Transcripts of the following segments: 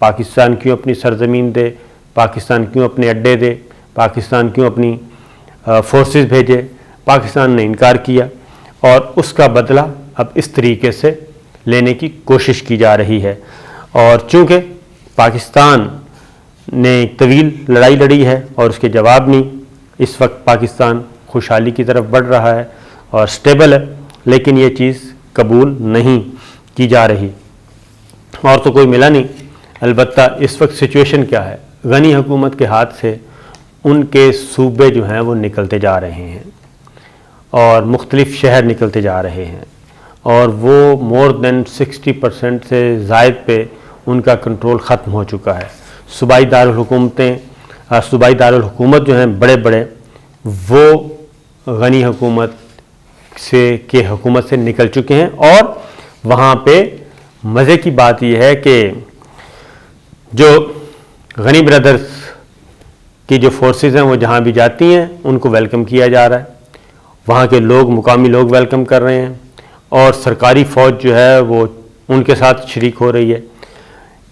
پاکستان کیوں اپنی سرزمین دے، پاکستان کیوں اپنے اڈے دے، پاکستان کیوں اپنی فورسز بھیجے، پاکستان نے انکار کیا اور اس کا بدلہ اب اس طریقے سے لینے کی کوشش کی جا رہی ہے۔ اور چونکہ پاکستان نے ایک طویل لڑائی لڑی ہے اور اس کے جواب نہیں، اس وقت پاکستان خوشحالی کی طرف بڑھ رہا ہے اور سٹیبل ہے، لیکن یہ چیز قبول نہیں کی جا رہی اور تو کوئی ملا نہیں۔ البتہ اس وقت سچویشن کیا ہے، غنی حکومت کے ہاتھ سے ان کے صوبے جو ہیں وہ نکلتے جا رہے ہیں اور مختلف شہر نکلتے جا رہے ہیں اور وہ مور دین 60% سے زائد پہ ان کا کنٹرول ختم ہو چکا ہے۔ صوبائی دارالحکومت جو ہیں بڑے بڑے، وہ غنی حکومت کے حکومت سے نکل چکے ہیں اور وہاں پہ مزے کی بات یہ ہے کہ جو غنی برادرز کی جو فورسز ہیں وہ جہاں بھی جاتی ہیں ان کو ویلکم کیا جا رہا ہے، وہاں کے لوگ، مقامی لوگ ویلکم کر رہے ہیں اور سرکاری فوج جو ہے وہ ان کے ساتھ شریک ہو رہی ہے۔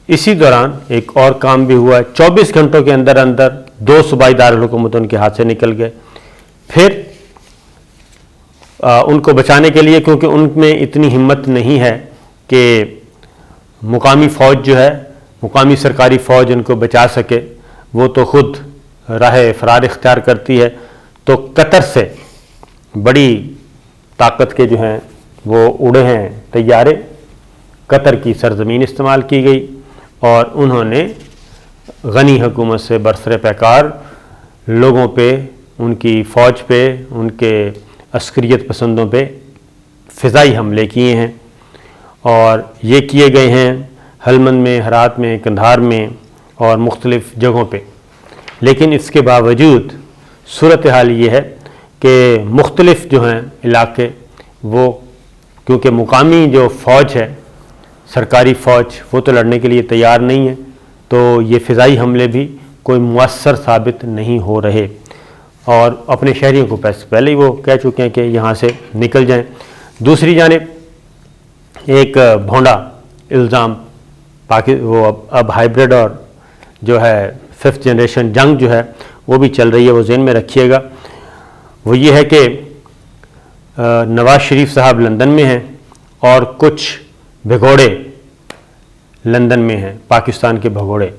اسی دوران ایک اور کام بھی ہوا ہے، 24 گھنٹوں کے اندر 2 صوبائی دارالحکومت ان کے ہاتھ سے نکل گئے۔ پھر ان کو بچانے کے لیے، کیونکہ ان میں اتنی ہمت نہیں ہے کہ مقامی فوج جو ہے، مقامی سرکاری فوج ان کو بچا سکے، وہ تو خود راہ فرار اختیار کرتی ہے، تو قطر سے بڑی طاقت کے جو ہیں وہ اڑے ہیں طیارے، قطر کی سرزمین استعمال کی گئی اور انہوں نے غنی حکومت سے برسر پیکار لوگوں پہ، ان کی فوج پہ، ان کے عسکریت پسندوں پہ فضائی حملے کیے ہیں اور یہ کیے گئے ہیں ہلمند میں، ہرات میں، قندھار میں اور مختلف جگہوں پہ۔ لیکن اس کے باوجود صورتحال یہ ہے کہ مختلف جو ہیں علاقے، وہ کیونکہ مقامی جو فوج ہے، سرکاری فوج، وہ تو لڑنے کے لیے تیار نہیں ہے، تو یہ فضائی حملے بھی کوئی مؤثر ثابت نہیں ہو رہے اور اپنے شہریوں کو پہلے ہی وہ کہہ چکے ہیں کہ یہاں سے نکل جائیں۔ دوسری جانب ایک بھونڈا الزام وہ اب ہائیبرڈ اور جو ہے 5th جنریشن جنگ جو ہے وہ بھی چل رہی ہے، وہ ذہن میں رکھیے گا۔ وہ یہ ہے کہ نواز شریف صاحب لندن میں ہیں اور کچھ بھگوڑے لندن میں ہیں، پاکستان کے بھگوڑے،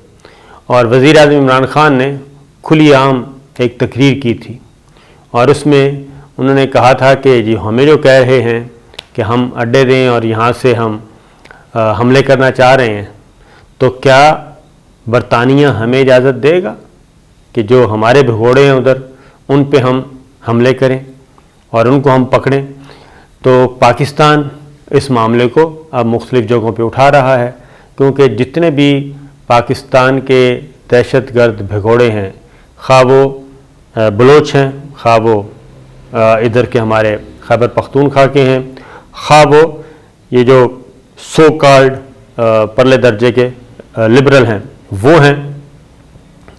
اور وزیر اعظم عمران خان نے کھلی عام ایک تقریر کی تھی اور اس میں انہوں نے کہا تھا کہ جی ہمیں جو کہہ رہے ہیں کہ ہم اڈے دیں اور یہاں سے ہم حملے کرنا چاہ رہے ہیں، تو کیا برطانیہ ہمیں اجازت دے گا کہ جو ہمارے بھگوڑے ہیں ادھر ان پہ ہم حملے کریں اور ان کو ہم پکڑیں؟ تو پاکستان اس معاملے کو اب مختلف جگہوں پہ اٹھا رہا ہے، کیونکہ جتنے بھی پاکستان کے دہشت گرد بھگوڑے ہیں، خواہ وہ بلوچ ہیں، خواہ وہ ادھر کے ہمارے خیبر پختونخوا کے ہیں، خواہ وہ یہ جو سو کالڈ پرلے درجے کے لبرل ہیں وہ ہیں،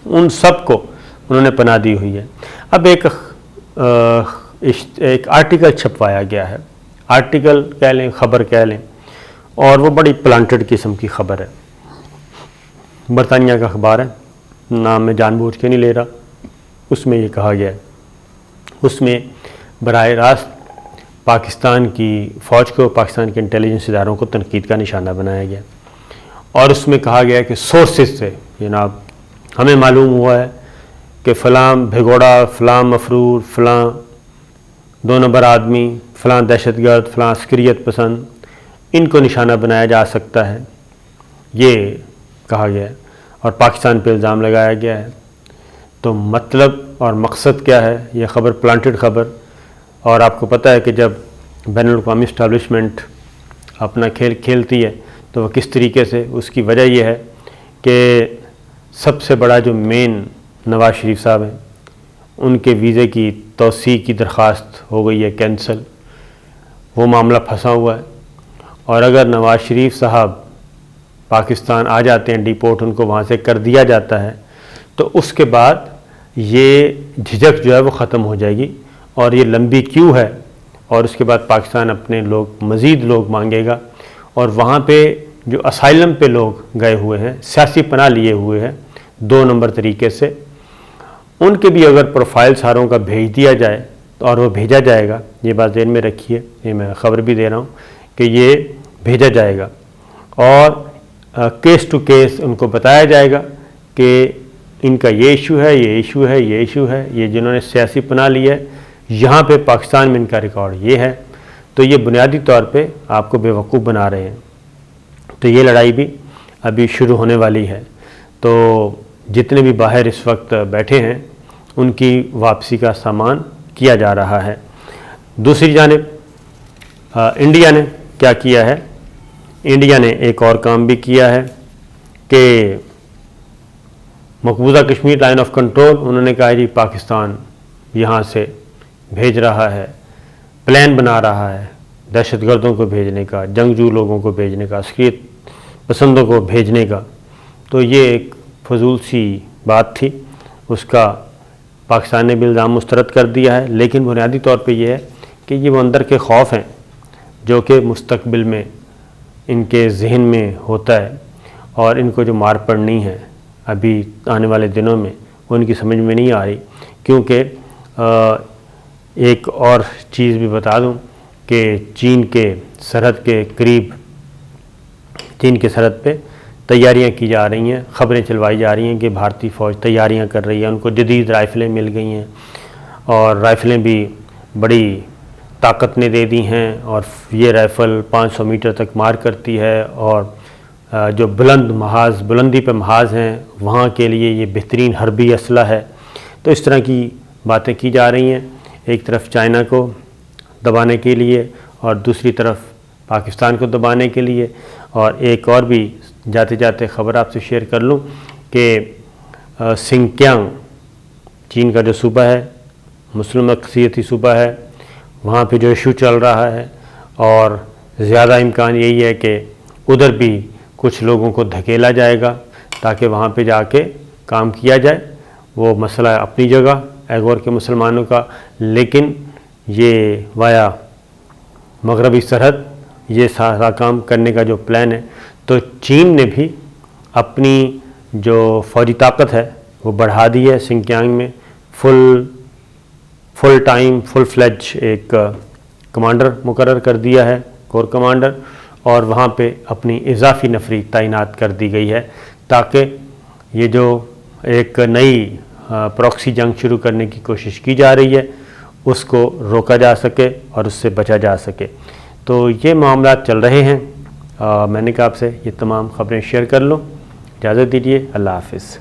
ان سب کو انہوں نے پناہ دی ہوئی ہے۔ اب ایک آرٹیکل چھپوایا گیا ہے، آرٹیکل کہہ لیں، خبر کہہ لیں، اور وہ بڑی پلانٹڈ قسم کی خبر ہے، برطانیہ کا اخبار ہے، نام میں جان بوجھ کے نہیں لے رہا۔ اس میں یہ کہا گیا ہے، اس میں براہ راست پاکستان کی فوج کو، پاکستان کے انٹیلیجنس اداروں کو تنقید کا نشانہ بنایا گیا اور اس میں کہا گیا کہ سورسز سے جناب ہمیں معلوم ہوا ہے کہ فلاں بھگوڑا، فلاں مفرور، فلاں 2 نمبر آدمی، فلاں دہشت گرد، فلاں عسکریت پسند، ان کو نشانہ بنایا جا سکتا ہے، یہ کہا گیا ہے اور پاکستان پہ الزام لگایا گیا ہے۔ تو مطلب اور مقصد کیا ہے؟ یہ خبر پلانٹڈ خبر، اور آپ کو پتہ ہے کہ جب بین الاقوامی اسٹیبلشمنٹ اپنا کھیل کھیلتی ہے تو وہ کس طریقے سے، اس کی وجہ یہ ہے کہ سب سے بڑا جو مین نواز شریف صاحب ہیں، ان کے ویزے کی توسیع کی درخواست ہو گئی ہے کینسل، وہ معاملہ پھنسا ہوا ہے، اور اگر نواز شریف صاحب پاکستان آ جاتے ہیں، ڈیپورٹ ان کو وہاں سے کر دیا جاتا ہے، تو اس کے بعد یہ جھجک جو ہے وہ ختم ہو جائے گی اور یہ لمبی کیو ہے، اور اس کے بعد پاکستان اپنے مزید لوگ مانگے گا، اور وہاں پہ جو اسائلم پہ لوگ گئے ہوئے ہیں، سیاسی پناہ لیے ہوئے ہیں 2 نمبر طریقے سے، ان کے بھی اگر پروفائل ساروں کا بھیج دیا جائے اور وہ بھیجا جائے گا، یہ بات ذہن میں رکھیے، یہ میں خبر بھی دے رہا ہوں کہ یہ بھیجا جائے گا اور کیس ٹو کیس ان کو بتایا جائے گا کہ ان کا یہ ایشو ہے، یہ ایشو ہے، یہ ایشو ہے، یہ جنہوں نے سیاسی پناہ لی ہے یہاں پہ پاکستان میں ان کا ریکارڈ یہ ہے، تو یہ بنیادی طور پہ آپ کو بیوقوف بنا رہے ہیں۔ تو یہ لڑائی بھی ابھی شروع ہونے والی ہے، تو جتنے بھی باہر اس وقت بیٹھے ہیں ان کی واپسی کا سامان کیا جا رہا ہے۔ دوسری جانب انڈیا نے کیا کیا ہے؟ انڈیا نے ایک اور کام بھی کیا ہے کہ مقبوضہ کشمیر لائن آف کنٹرول انہوں نے کہا جی پاکستان یہاں سے بھیج رہا ہے، پلان بنا رہا ہے دہشت گردوں کو بھیجنے کا، جنگجو لوگوں کو بھیجنے کا، عسکریت پسندوں کو بھیجنے کا۔ تو یہ ایک فضول سی بات تھی، اس کا پاکستان نے بھی الزام مسترد کر دیا ہے، لیکن بنیادی طور پہ یہ ہے کہ یہ وہ اندر کے خوف ہیں جو کہ مستقبل میں ان کے ذہن میں ہوتا ہے اور ان کو جو مار پڑنی ہے ابھی آنے والے دنوں میں وہ ان کی سمجھ میں نہیں آ رہی، کیونکہ ایک اور چیز بھی بتا دوں کہ چین کے سرحد کے قریب، چین کے سرحد پہ تیاریاں کی جا رہی ہیں، خبریں چلوائی جا رہی ہیں کہ بھارتی فوج تیاریاں کر رہی ہے، ان کو جدید رائفلیں مل گئی ہیں اور رائفلیں بھی بڑی طاقت نے دے دی ہیں، اور یہ رائفل 500 میٹر تک مار کرتی ہے، اور جو بلندی پہ محاذ ہیں وہاں کے لیے یہ بہترین حربی اسلحہ ہے۔ تو اس طرح کی باتیں کی جا رہی ہیں، ایک طرف چائنا کو دبانے کے لیے اور دوسری طرف پاکستان کو دبانے کے لیے۔ اور ایک اور بھی جاتے جاتے خبر آپ سے شیئر کر لوں کہ سنکیانگ چین کا جو صوبہ ہے، مسلم اکثریتی صوبہ ہے، وہاں پہ جو ایشو چل رہا ہے اور زیادہ امکان یہی ہے کہ ادھر بھی کچھ لوگوں کو دھکیلا جائے گا تاکہ وہاں پہ جا کے کام کیا جائے۔ وہ مسئلہ اپنی جگہ ایغور کے مسلمانوں کا، لیکن یہ وایا مغربی سرحد یہ سارا کام کرنے کا جو پلان ہے، تو چین نے بھی اپنی جو فوجی طاقت ہے وہ بڑھا دی ہے سنکیانگ میں، فل ٹائم فل فلیج ایک کمانڈر مقرر کر دیا ہے، کور کمانڈر، اور وہاں پہ اپنی اضافی نفری تعینات کر دی گئی ہے تاکہ یہ جو ایک نئی پراکسی جنگ شروع کرنے کی کوشش کی جا رہی ہے اس کو روکا جا سکے اور اس سے بچا جا سکے۔ تو یہ معاملات چل رہے ہیں، میں نے کہا آپ سے یہ تمام خبریں شیئر کر لوں۔ اجازت دیجیے، اللہ حافظ۔